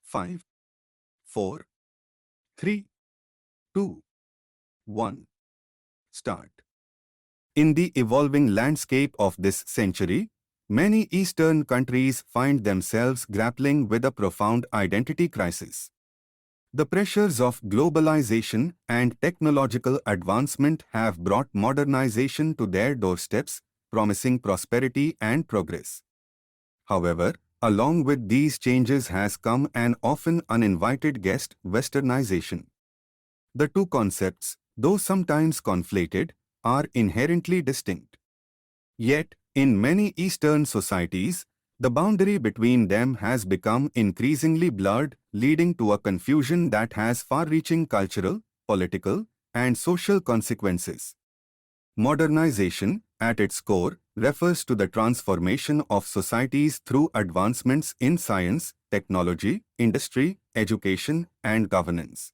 5, 4, 3, 2, 1. Start. In the evolving landscape of this century, many Eastern countries find themselves grappling with a profound identity crisis. The pressures of globalization and technological advancement have brought modernization to their doorsteps, promising prosperity and progress. However, along with these changes has come an often uninvited guest, Westernization. The two concepts, though sometimes conflated, are inherently distinct. Yet, in many Eastern societies, the boundary between them has become increasingly blurred, leading to a confusion that has far-reaching cultural, political, and social consequences. Modernization, at its core, refers to the transformation of societies through advancements in science, technology, industry, education, and governance.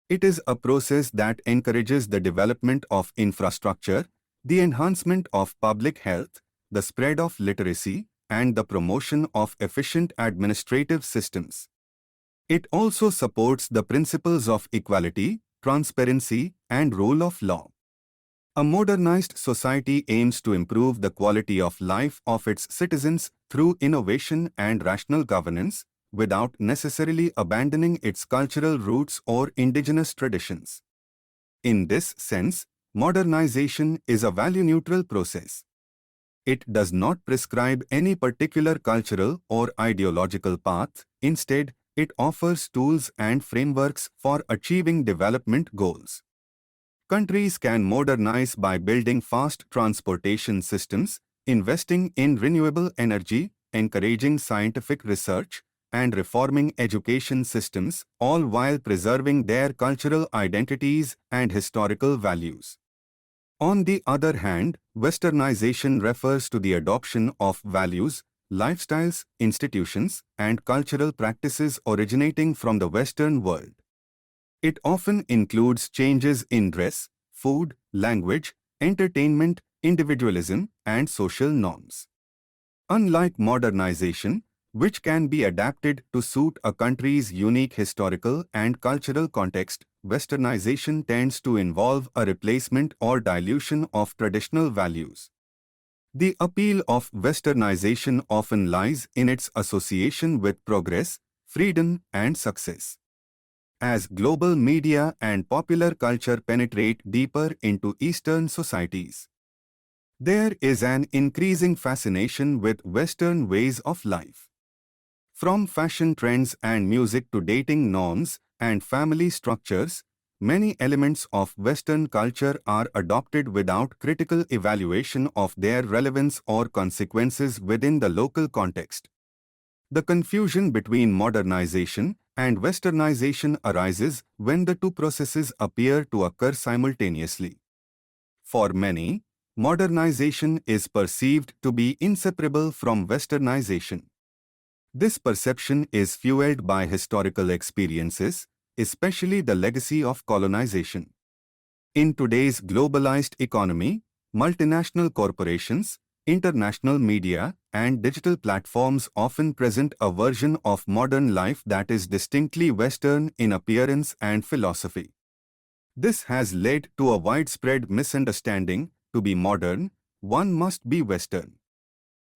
It is a process that encourages the development of infrastructure, the enhancement of public health, the spread of literacy, and the promotion of efficient administrative systems. It also supports the principles of equality, transparency, and rule of law. A modernized society aims to improve the quality of life of its citizens through innovation and rational governance, without necessarily abandoning its cultural roots or indigenous traditions. In this sense, modernization is a value-neutral process. It does not prescribe any particular cultural or ideological path. Instead, it offers tools and frameworks for achieving development goals. Countries can modernize by building fast transportation systems, investing in renewable energy, encouraging scientific research, and reforming education systems, all while preserving their cultural identities and historical values. On the other hand, Westernization refers to the adoption of values, lifestyles, institutions, and cultural practices originating from the Western world. It often includes changes in dress, food, language, entertainment, individualism, and social norms. Unlike modernization, which can be adapted to suit a country's unique historical and cultural context, Westernization tends to involve a replacement or dilution of traditional values. The appeal of Westernization often lies in its association with progress, freedom, and success. As global media and popular culture penetrate deeper into Eastern societies, there is an increasing fascination with Western ways of life. From fashion trends and music to dating norms and family structures, many elements of Western culture are adopted without critical evaluation of their relevance or consequences within the local context. The confusion between modernization and Westernization arises when the two processes appear to occur simultaneously. For many, modernization is perceived to be inseparable from Westernization. This perception is fueled by historical experiences, especially the legacy of colonization. In today's globalized economy, multinational corporations, international media, and digital platforms often present a version of modern life that is distinctly Western in appearance and philosophy. This has led to a widespread misunderstanding: to be modern, one must be Western.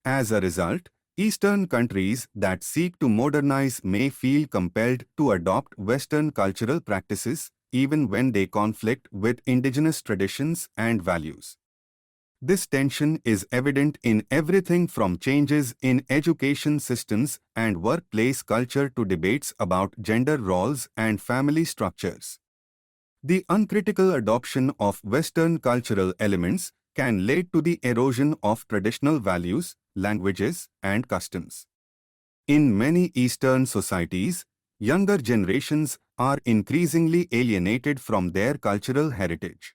As a result, Eastern countries that seek to modernize may feel compelled to adopt Western cultural practices, even when they conflict with indigenous traditions and values. This tension is evident in everything from changes in education systems and workplace culture to debates about gender roles and family structures. The uncritical adoption of Western cultural elements can lead to the erosion of traditional values, languages, and customs. In many Eastern societies, younger generations are increasingly alienated from their cultural heritage.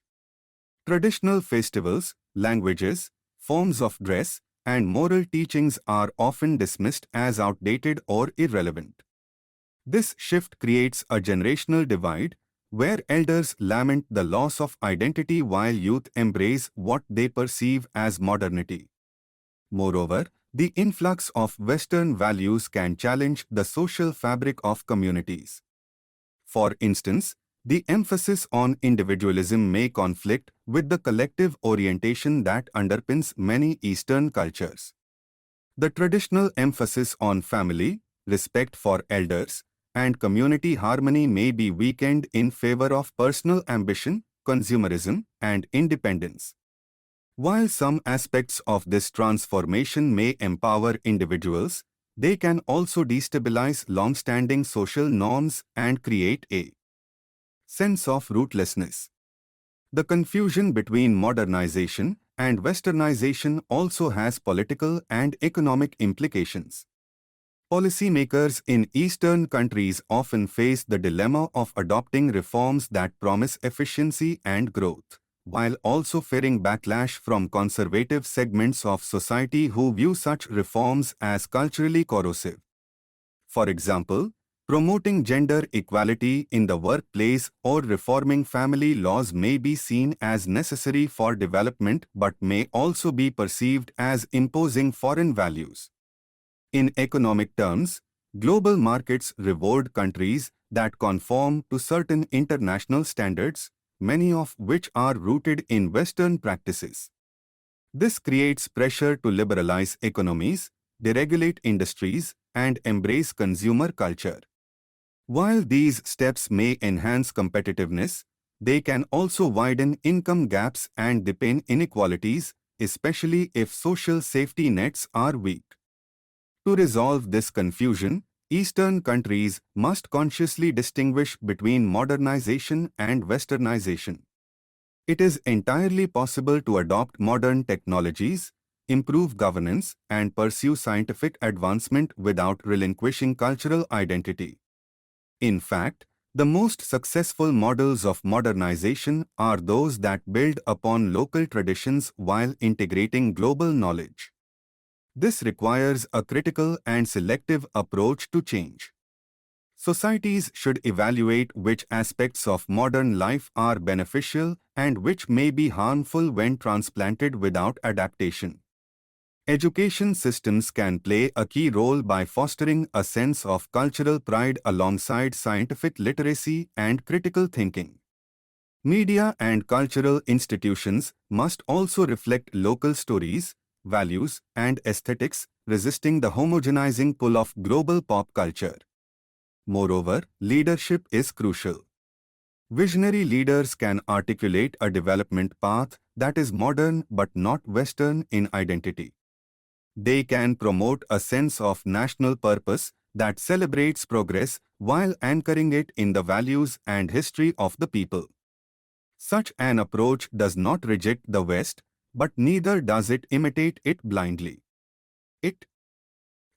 Traditional festivals, languages, forms of dress, and moral teachings are often dismissed as outdated or irrelevant. This shift creates a generational divide, where elders lament the loss of identity while youth embrace what they perceive as modernity. Moreover, The influx of Western values can challenge the social fabric of communities. For instance, the emphasis on individualism may conflict with the collective orientation that underpins many Eastern cultures. The traditional emphasis on family, respect for elders, and community harmony may be weakened in favor of personal ambition, consumerism, and independence. While some aspects of this transformation may empower individuals, they can also destabilize long-standing social norms and create a sense of rootlessness. The confusion between modernization and westernization also has political and economic implications. Policymakers in Eastern countries often face the dilemma of adopting reforms that promise efficiency and growth, while also fearing backlash from conservative segments of society who view such reforms as culturally corrosive. For example, promoting gender equality in the workplace or reforming family laws may be seen as necessary for development but may also be perceived as imposing foreign values. In economic terms, global markets reward countries that conform to certain international standards, many of which are rooted in Western practices. This creates pressure to liberalize economies, deregulate industries, and embrace consumer culture. While these steps may enhance competitiveness, they can also widen income gaps and deepen inequalities, especially if social safety nets are weak. To resolve this confusion, Eastern countries must consciously distinguish between modernization and westernization. It is entirely possible to adopt modern technologies, improve governance, and pursue scientific advancement without relinquishing cultural identity. In fact, the most successful models of modernization are those that build upon local traditions while integrating global knowledge. This requires a critical and selective approach to change. Societies should evaluate which aspects of modern life are beneficial and which may be harmful when transplanted without adaptation. Education systems can play a key role by fostering a sense of cultural pride alongside scientific literacy and critical thinking. Media and cultural institutions must also reflect local stories, values, and aesthetics, resisting the homogenizing pull of global pop culture. Moreover, leadership is crucial. Visionary leaders can articulate a development path that is modern but not Western in identity. They can promote a sense of national purpose that celebrates progress while anchoring it in the values and history of the people. Such an approach does not reject the West, but neither does it imitate it blindly. It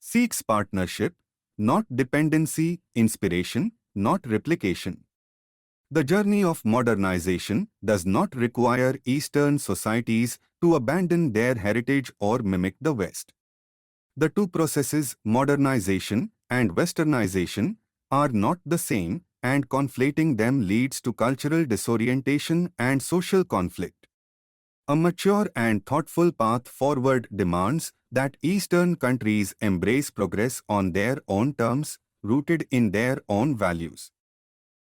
seeks partnership, not dependency, inspiration, not replication. The journey of modernization does not require Eastern societies to abandon their heritage or mimic the West. The two processes, modernization and westernization, are not the same, and conflating them leads to cultural disorientation and social conflict. A mature and thoughtful path forward demands that Eastern countries embrace progress on their own terms, rooted in their own values.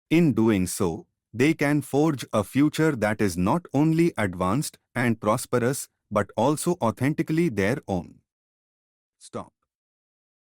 In doing so, they can forge a future that is not only advanced and prosperous but also authentically their own. Stop.